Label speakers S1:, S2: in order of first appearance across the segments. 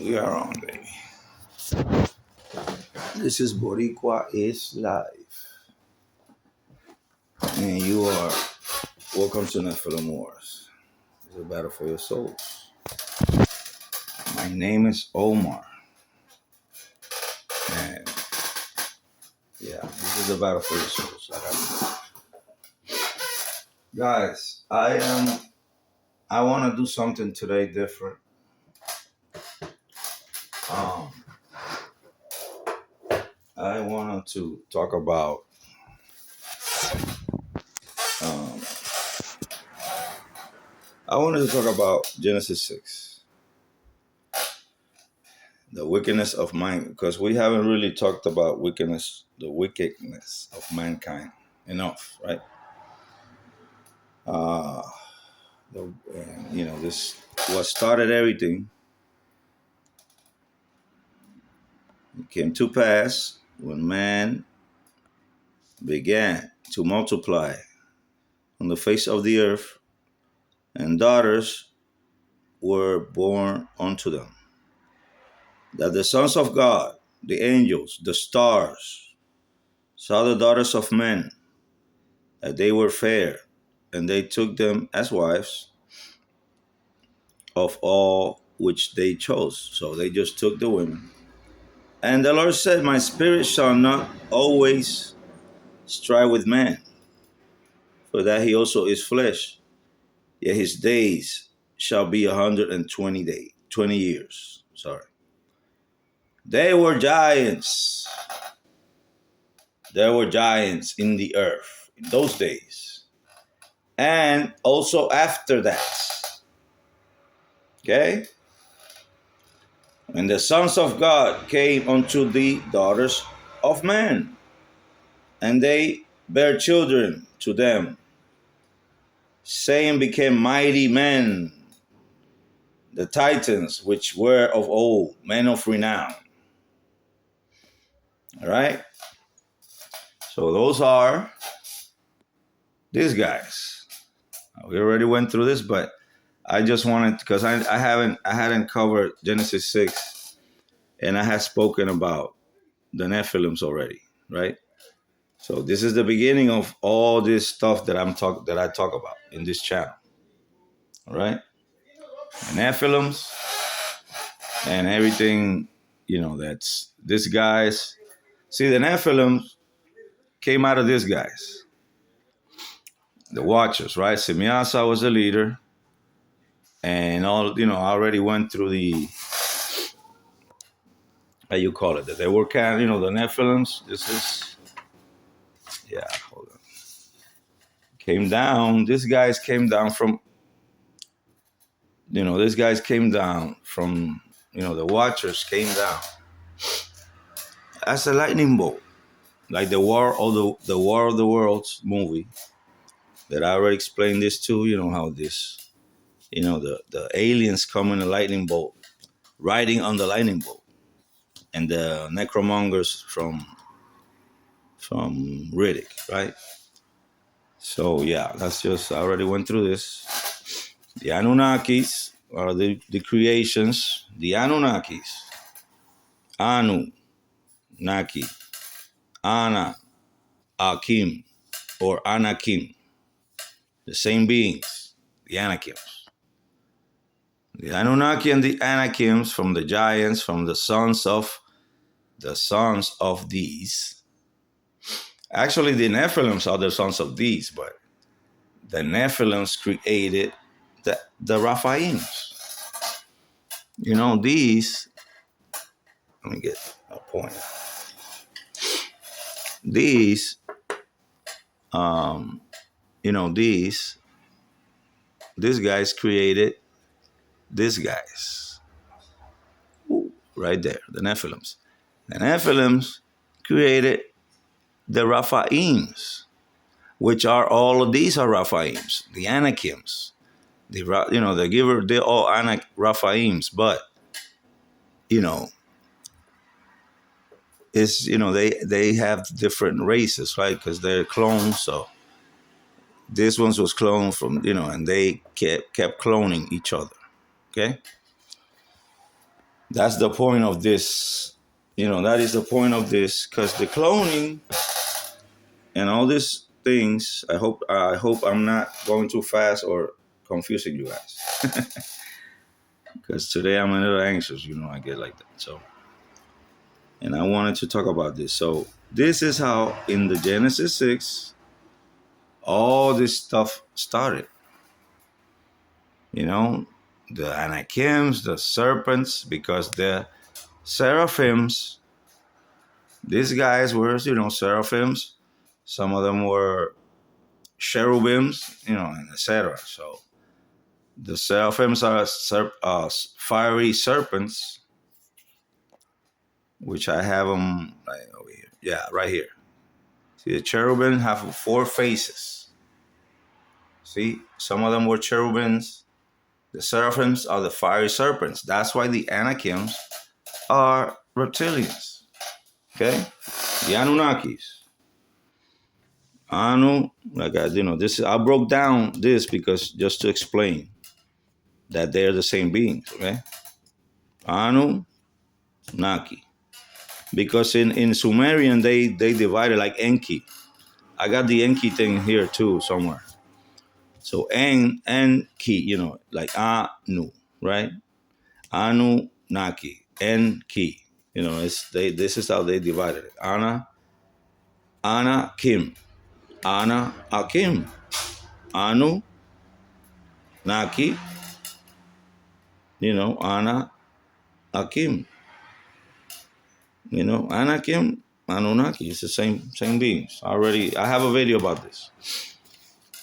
S1: We are on, baby. This is Boricua is live. And you are welcome to Nephilim Wars. It's a battle for your souls. My name is Omar. And yeah, this is the battle for your souls. Guys, I wanna do something today different. Um I wanted to talk about um Genesis 6. The wickedness of mind, because we haven't really talked about the wickedness of mankind enough, right? Uh, this what started everything. It came to pass when man began to multiply on the face of the earth, and daughters were born unto them. That the sons of God, the angels, the stars, saw the daughters of men, that they were fair, and they took them as wives of all which they chose. So they just took the women. And the Lord said, my spirit shall not always strive with man, for that he also is flesh. Yet his days shall be 20 years. Sorry. They were giants. There were giants in the earth in those days. And also after that. Okay? And the sons of God came unto the daughters of men, and they bare children to them, saying became mighty men, the Titans which were of old, men of renown. All right? So those are these guys. We already went through this, but I just wanted, because I hadn't covered Genesis 6, and I had spoken about the Nephilims already, right? So this is the beginning of all this stuff that I talk about in this channel. All right? The Nephilims and everything, that's these guys. See, the Nephilim came out of these guys, the Watchers, right? Simiasa was the leader, and all, I already went through the, how you call it, that they were kind of, the Nephilims. This is, yeah, hold on. Came down, these guys came down from, the Watchers came down as a lightning bolt, like the War of the Worlds movie that I already explained this to. How this, the aliens come in a lightning bolt, riding on the lightning bolt, and the necromongers from Riddick, right? So yeah, I already went through this. The Anunnakis are the creations. The Anunnakis, Anu, Naki, Ana, Akim, or Anakim, the same beings, the Anakims. The Anunnaki and the Anakims, from the giants, from the sons of these. Actually, the Nephilims are the sons of these, but the Nephilims created the Raphaims. These, let me get a point. These, these guys created these guys. Ooh, right there, the Nephilims. The Nephilims created the Raphaims, which are all of these are Raphaims, the Anakims. The giver, they're all Raphaims, but it's they have different races, right? Because they're clones. So this one was cloned from and they kept cloning each other. Okay. That's the point of this. That is the point of this, because the cloning and all these things. I hope I'm not going too fast or confusing you guys, because today I'm a little anxious. I get like that. So, and I wanted to talk about this. So this is how in the Genesis 6 all this stuff started. The Anakims, the serpents, because the seraphims, these guys were, seraphims. Some of them were cherubims, and etc. So the seraphims are fiery serpents, which I have them right over here. Yeah, right here. See, the cherubim have 4 faces. See, some of them were cherubims. The seraphims are the fiery serpents. That's why the Anakims are reptilians. Okay? The Anunnakis. Anu, this I broke down this because just to explain that they're the same beings, okay? Anu, Naki. Because in Sumerian they divided like Enki. I got the Enki thing here too somewhere. So En Ki, like Anu, right? Anu Naki, Enki. This is how they divided it. Ana Kim, Ana Akim, Anu Naki, Ana Akim, Anakim, Anunnaki. It's the same beings. I have a video about this.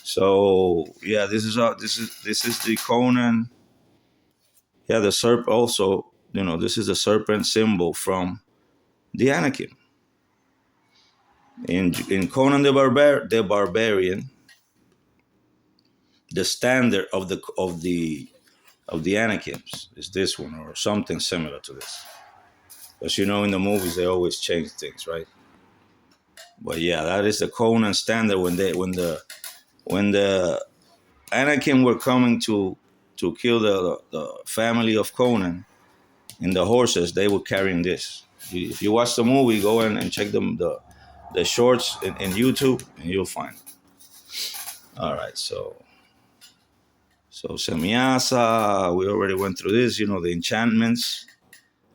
S1: So yeah, this is the Conan. Yeah, the serp also. This is the serpent symbol from the Anakim. In Conan the Barbarian, the standard of the Anakims is this one or something similar to this. Because in the movies they always change things, right? But yeah, that is the Conan standard when the Anakim were coming to kill the family of Conan in the horses, they were carrying this. If you watch the movie, go in and check the shorts in YouTube and you'll find it. All right, so Semyasa, we already went through this, the enchantments.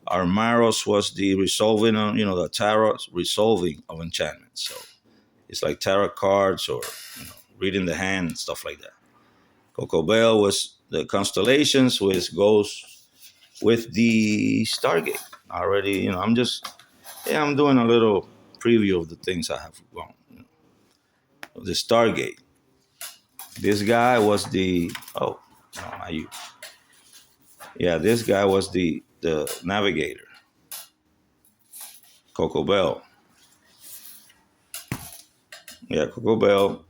S1: Armaros was the resolving on, the tarot resolving of enchantments. So it's like tarot cards or, reading the hand and stuff like that. Cocobel was the constellations, which goes with the Stargate. Already, I'm doing a little preview of the things I have gone. The Stargate. This guy was no, not you. Yeah, this guy was the navigator. Cocobel. Yeah, Cocobel,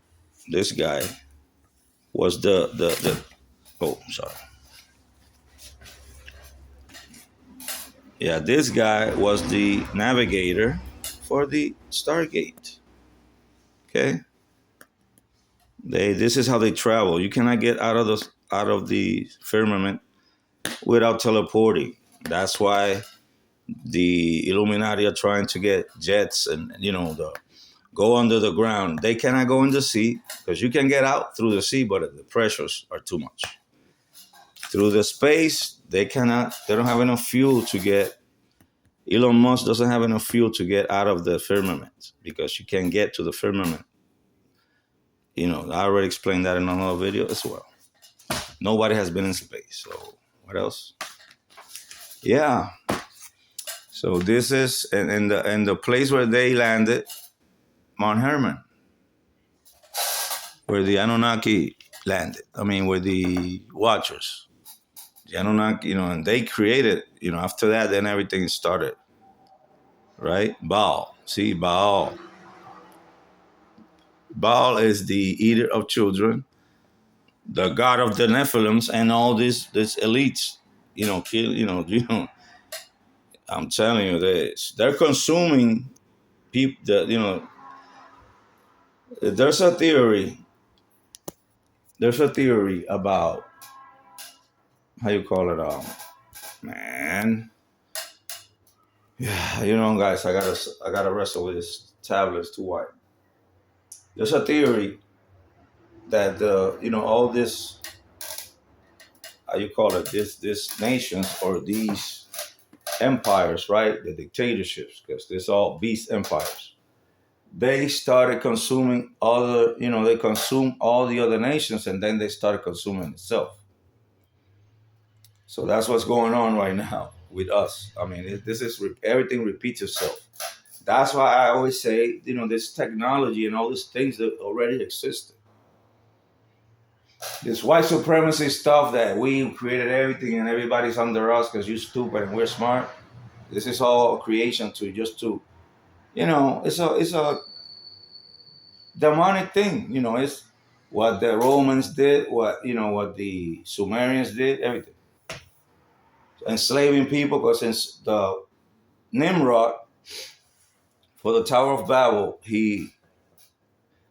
S1: this guy was oh, sorry. Yeah, this guy was the navigator for the Stargate. Okay? This is how they travel. You cannot get out of the firmament without teleporting. That's why the Illuminati are trying to get jets and go under the ground. They cannot go in the sea because you can get out through the sea, but the pressures are too much. Through the space, they cannot. They don't have enough fuel to get. Elon Musk doesn't have enough fuel to get out of the firmament because you can't get to the firmament. I already explained that in another video as well. Nobody has been in space. So what else? Yeah. So this is and the place where they landed, Mount Hermon, where the Anunnaki landed. I mean, where the Watchers, the Anunnaki, and they created. After that, then everything started. Right? Baal. See, Baal. Baal is the eater of children, the god of the Nephilims, and all these elites. I'm telling you this. They're consuming people. There's a theory. There's a theory about how you call it. Man. Yeah, guys, I gotta wrestle with this tablet. It's too wide. There's a theory that all this, how you call it, this nations or these empires, right? The dictatorships, because there's all beast empires. They started consuming other, they consume all the other nations, and then they started consuming itself. So that's what's going on right now with us. I mean, this is everything repeats itself. That's why I always say, this technology and all these things that already existed. This white supremacy stuff that we created everything and everybody's under us because you're stupid and we're smart. This is all creation to it's a demonic thing. It's what the Romans did, what the Sumerians did, everything. Enslaving people, because since the Nimrod for the Tower of Babel, he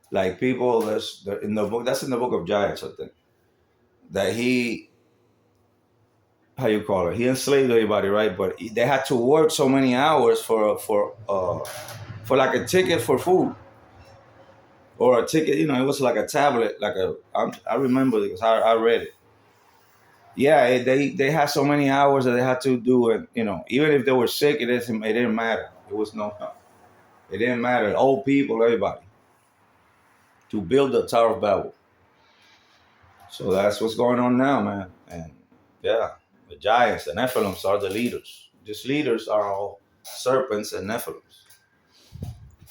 S1: like people that's in the book. That's in the book of Giants, I think. That he, how you call it? He enslaved everybody, right? But they had to work so many hours for like a ticket for food or a ticket. It was like a tablet, I remember because I read it. Yeah, they had so many hours that they had to do it. Even if they were sick, it didn't matter. It was no, it didn't matter. Old people, everybody, to build the Tower of Babel. So that's what's going on now, man. And yeah, the giants, the Nephilims are the leaders. These leaders are all serpents and Nephilims.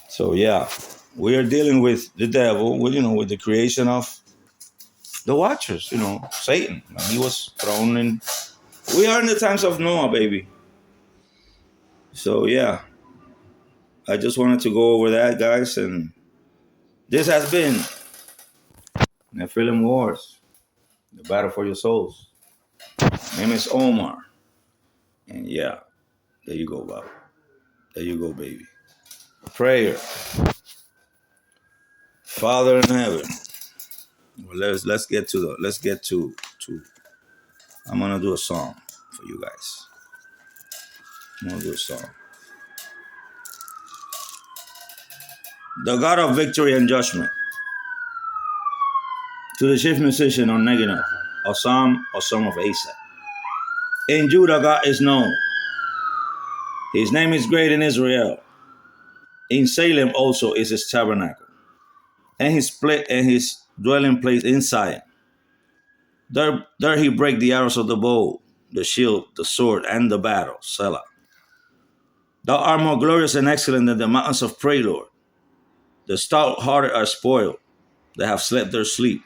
S1: So yeah, we are dealing with the devil, with the creation of the Watchers. Satan. And he was thrown in. We are in the times of Noah, baby. So yeah, I just wanted to go over that, guys, and this has been Nephilim Wars, the battle for your souls. My name is Omar, and yeah, there you go, Bob. There you go, baby. Prayer. Father in heaven. Well, let's get to I'm gonna do a song for you guys. I'm gonna do a song. The God of victory and judgment. To the chief musician on Neginah, a psalm of Asaph. In Judah God is known. His name is great in Israel. In Salem also is his tabernacle, and his dwelling place in Zion. There he break the arrows of the bow, the shield, the sword, and the battle. Selah. Thou art more glorious and excellent than the mountains of prey, Lord. The stout-hearted are spoiled, they have slept their sleep,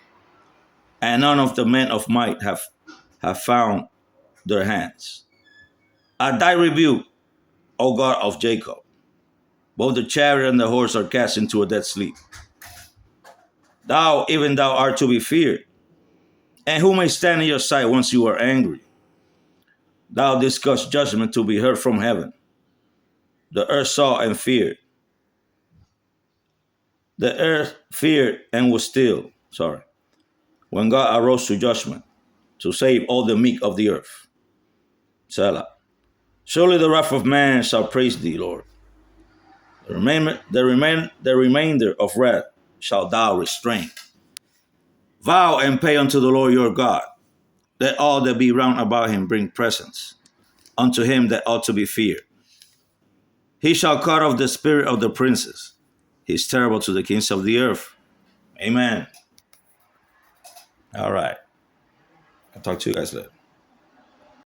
S1: and none of the men of might have found their hands. At thy rebuke, O God of Jacob, both the chariot and the horse are cast into a dead sleep. Thou, even thou, art to be feared, and who may stand in your sight once you are angry? Thou discussed judgment to be heard from heaven. The earth saw and feared. The earth feared and was still. When God arose to judgment to save all the meek of the earth. Selah. Surely the wrath of man shall praise thee, Lord. The remainder of wrath shalt thou restrain. Vow and pay unto the Lord your God. Let all that be round about him bring presents unto him that ought to be feared. He shall cut off the spirit of the princes. He is terrible to the kings of the earth. Amen. All right. I'll talk to you guys later.